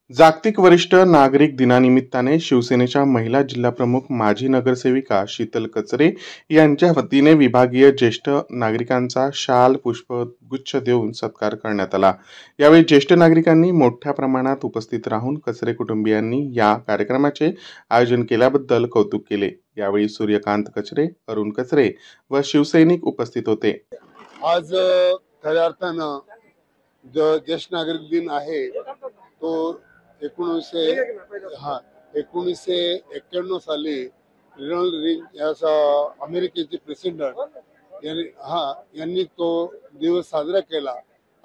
जागतिक वरिष्ठ नागरिक दिनानिमित्ताने शिवसेनेच्या महिला जिल्हाप्रमुख माजी नगरसेविका शीतल कचरे यांच्या वतीने विभागीय ज्येष्ठ नागरिकांचा शाल पुष्पगुच्छ देऊन सत्कार करण्यात आला। यावेळी ज्येष्ठ नागरिकांनी मोठ्या प्रमाणात उपस्थित राहून कचरे कुटुंबियांनी या कार्यक्रमाचे आयोजन केल्याबद्दल कौतुक केले। यावेळी सूर्यकांत कचरे, अरुण कचरे व शिवसैनिक उपस्थित होते। आज खऱ्या अर्थानं ज्येष्ठ नागरिक दिन आहे तो 1991 साली रोनाल्ड रीगन या अमेरिकेचे प्रेसिडेंट यांनी तो दिवस साजरा केला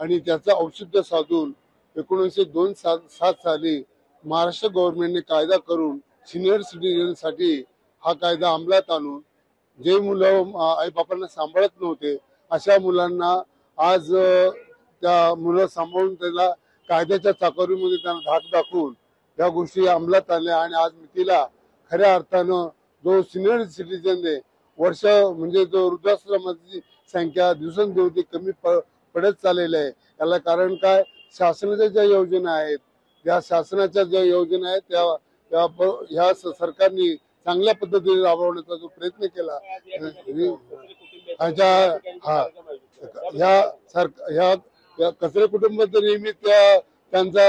आणि त्याचा औचित्य साधून 1907 साली महाराष्ट्र गव्हर्नमेंटने कायदा करून सिनियर सिटीजन साठी हा कायदा अंमलात आणून जे मुलं आई बापांना सांभाळत नव्हते अशा मुलांना आज त्या मुलं सांभाळून त्याला कायद्याच्या चाकोरीमध्ये त्यांना धाक दाखवून या गोष्टी अंमलात आल्या आणि आज मितीला खऱ्या अर्थानं जो सिनियर सिटीजन आहे वर्ष म्हणजे जो वृद्धाश्रमाची संख्या दिवसेंदिवस कमी पडत चाललेली आहे। याला कारण काय, शासनाच्या ज्या योजना आहेत त्या शासनाच्या ज्या योजना आहेत त्या ह्या सरकारने चांगल्या पद्धतीने राबवण्याचा जो प्रयत्न केला ह्या कचरे कुटुंब नेहमी त्यांचा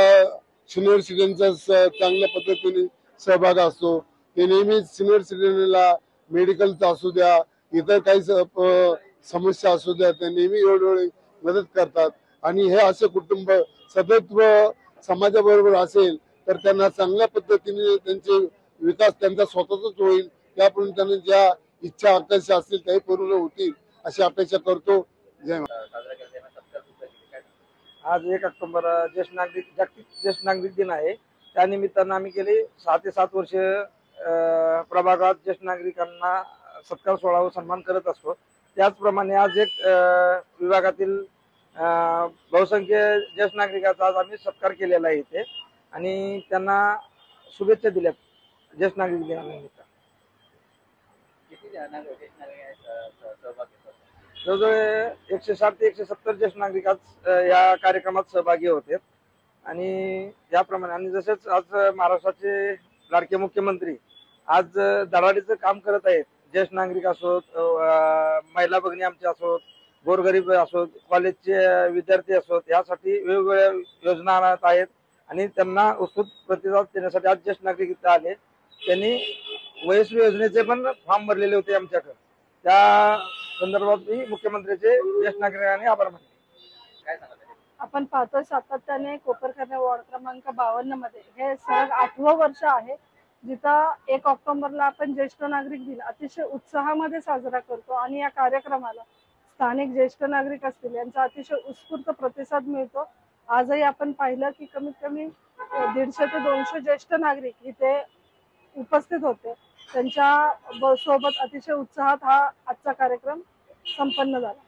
सिनियर सिटीजनचा चांगल्या पद्धतीने सहभाग असतो। ते नेहमी सिनियर सिटीजनला मेडिकलचा असू द्या, इतर काही समस्या असू द्या, ते नेहमी वेळोवेळी मदत करतात आणि हे असे कुटुंब सदैव समाजाबरोबर असेल तर त्यांना चांगल्या पद्धतीने त्यांचे विकास त्यांचा स्वतःचाच होईल, त्याप्रमाणे त्यांना ज्या इच्छा आकांक्षा असतील त्याही पूर्ण होतील अशी अपेक्षा करतो। जय आज 1 ऑक्टोबर जागतिक ज्येष्ठ नागरिक दिन आहे। त्या निमित्तानं आम्ही गेले 6 ते 7 वर्ष प्रभागात ज्येष्ठ नागरिकांना सत्कार सोहळा व सन्मान करत असतो। त्याचप्रमाणे आज एक विभागातील बहुसंख्य ज्येष्ठ नागरिकांचा आज आम्ही सत्कार केलेला आहे इथे आणि त्यांना शुभेच्छा दिल्या ज्येष्ठ नागरिक दिनानिमित्त। जवळजवळ 160 ते 170 ज्येष्ठ नागरिक आज या कार्यक्रमात सहभागी होते आणि याप्रमाणे आणि जसेच आज महाराष्ट्राचे लाडके मुख्यमंत्री आज धडाडीचं काम करत आहेत। ज्येष्ठ नागरिक असोत, महिला भगिनी आमच्या असोत, गोरगरीब असोत, कॉलेजचे विद्यार्थी असोत, यासाठी वेगवेगळ्या योजना आणत आहेत आणि त्यांना उत्स्फूर्त प्रतिसाद देण्यासाठी आज ज्येष्ठ नागरिक इथे आले। त्यांनी वयस्वी योजनेचे पण फॉर्म भरलेले होते आमच्याकडे, त्या संदर्भात मुख्यमंत्र्यांचे ज्येष्ठ नागरिकांनी आभार मानले। काय सांगता आपण पाहतोय सातत्याने कोपरखैरणे वॉर्ड क्रमांक 52 मध्ये हे सलग 8वं वर्ष आहे जिथं 1 ऑक्टोबरला आपण ज्येष्ठ नागरिक दिन अतिशय उत्साहामध्ये साजरा करतो आणि या कार्यक्रमाला स्थानिक ज्येष्ठ नागरिक असतील यांचा अतिशय उत्स्फूर्त प्रतिसाद मिळतो। आजही आपण पाहिलं की कमीत कमी 150 ते 200 ज्येष्ठ नागरिक इथे उपस्थित होते। त्यांच्या सोबत अतिशय उत्साहात हा आजचा कार्यक्रम संपन्न झाला।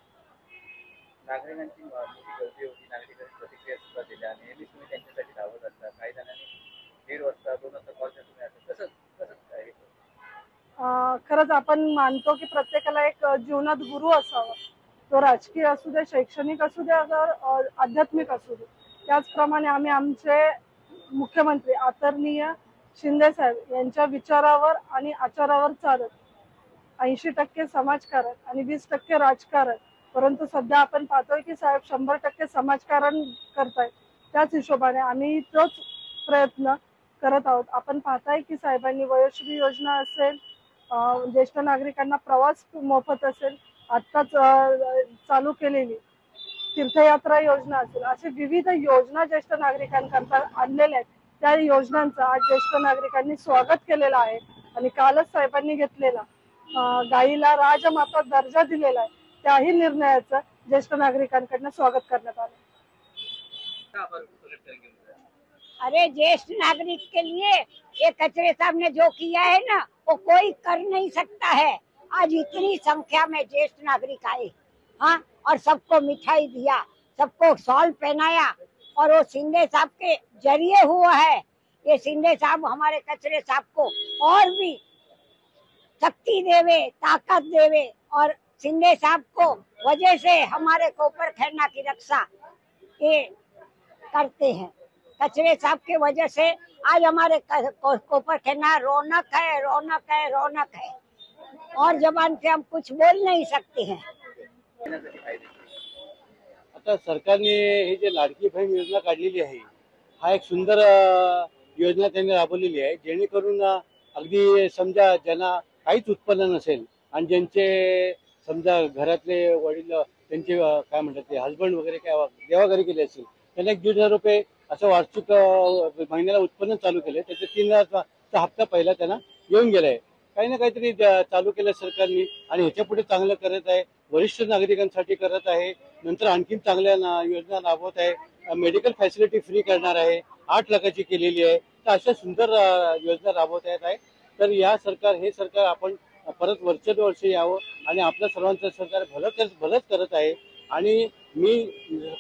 नागरिकांची मोठी गर्दी होती, नागरिकांनी प्रतिक्रिया सुद्धा दिल्या, नेहमी तुम्ही त्यांच्यासाठी धावत असता, काही जणांनी 1:30 वाजता 2 वाजता कॉल तुम्ही असता, कसं काय? खरंच आपण मानतो की प्रत्येकाला एक जीवनात गुरु असावा, तो राजकीय असू दे, शैक्षणिक असू दे, आध्यात्मिक असू दे। त्याचप्रमाणे आम्ही आमचे मुख्यमंत्री आदरणीय शिंदे साहेब यांच्या विचारावर आणि आचारावर चालत 80% समाजकारण आणि 20% राजकारण, परंतु सध्या आपण पाहतोय की साहेब 100% समाजकारण करतायत। त्याच हिशोबाने आम्ही तोच प्रयत्न करत आहोत। आपण पाहताय की साहेबांनी वयोश्री योजना असेल, ज्येष्ठ नागरिकांना प्रवास मोफत असेल, आत्ताच चालू केलेली तीर्थयात्रा योजना असेल, असे विविध योजना ज्येष्ठ नागरिकांकरता आणलेल्या आहेत। त्या योजनांचं आज ज्येष्ठ नागरिकांनी स्वागत केलेलं आहे आणि कालच साहेबांनी घेतलेला गायीला राजमाता दर्जा दिलेला आहे, त्याही निर्णयाचं ज्येष्ठ नागरिकांकडून स्वागत करण्यात आलं। अरे ज्येष्ठ नागरिक के लिए ये कचरे साहब ने जो किया है ना वो कोई कर नहीं सकता है। आज इतनी संख्या में ज्येष्ठ नागरिक आए, हाँ, और सबको मिठाई दिया, सबको शॉल पहनाया और वो शिंदे साहब के जरिए हुआ है। ये शिंदे साहब हमारे कचरे साहब को और भी शक्ति देवे, ताकत देवे और शिंदे साहब को वजह से हमारे कोपरखैरना की रक्षा ये करते हैं। कचरे साहब की वजह से आज हमारे कोपरखैना रौनक है, रौनक है, रौनक है। और जबान से हम कुछ बोल नहीं सकते हैं। आता सरकारने हे जे लाडकी बहीण योजना काढलेली आहे, हा एक सुंदर योजना त्यांनी राबवलेली आहे, जेणेकरून अगदी समजा ज्यांना काहीच उत्पन्न नसेल आणि ज्यांचे समजा घरातले वडील त्यांचे काय म्हणतात ते हसबंड वगैरे काय देवाघरी गेले असेल, त्यांना 1,500 रुपये असं वार्षिक महिन्याला उत्पन्न चालू केले। त्याचे 3,000चा हप्ता पहिला त्यांना येऊन गेलाय। काही ना काहीतरी चालू केलं सरकारने आणि ह्याच्या पुढे चांगलं करत आहे, वरिष्ठ नागरिकांसाठी करत आहे, नंतर आणखीन चांगल्या योजना राबवत आहे, मेडिकल फॅसिलिटी फ्री करणार आहे, 8 लाखाची केलेली आहे। तर अशा सुंदर योजना राबवत आहे। तर हे सरकार आपण परत वर्ष यावं आणि आपल्या सर्वांचं सरकार भलंच करत आहे। आणि मी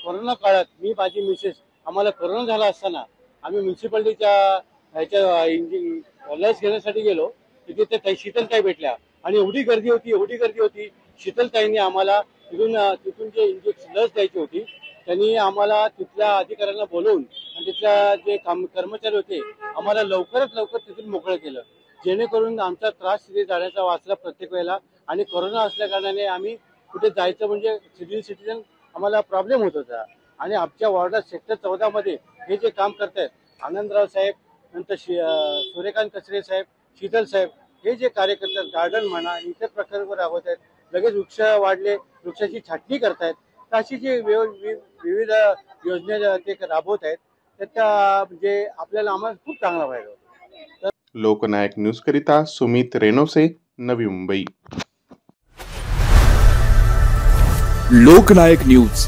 कोरोना काळात माझी मिसेस आम्हाला कोरोना झाला असताना आम्ही म्युन्सिपालिटीच्या ह्याच्या लस घेण्यासाठी गेलो, तिथे त्या शीतलताई भेटल्या आणि एवढी गर्दी होती। शीतलताईंनी आम्हाला तिथून जे लस द्यायची होती त्यांनी आम्हाला तिथल्या अधिकाऱ्यांना बोलवून आणि तिथल्या जे कर्मचारी होते आम्हाला लवकरात लवकर तिथून मोकळं केलं, जेणेकरून आमचा त्रास तिथे जाण्याचा वाचला प्रत्येक वेळेला। आणि कोरोना असल्या कारणाने आम्ही कुठे जायचं म्हणजे सिटिझन आम्हाला प्रॉब्लेम होत होता। आणि आमच्या वॉर्डात सेक्टर 14 मध्ये हे जे काम करतायत आनंदराव साहेब, नंतर सूर्यकांत कचरे साहेब, शीतल साहेब, हे जे कार्य करतात, गार्डन म्हणा इतर प्रकार राबवत आहेत, लगेच वृक्ष वाढले वृक्षाची छाटणी करतायत। तर अशी जे विविध योजना ते राबवत आहेत त्या म्हणजे आपल्याला आम्हाला खूप चांगला फायदा होतो। लोकनायक न्यूज करिता सुमित रेणोसे, नवी मुंबई। लोकनायक न्यूज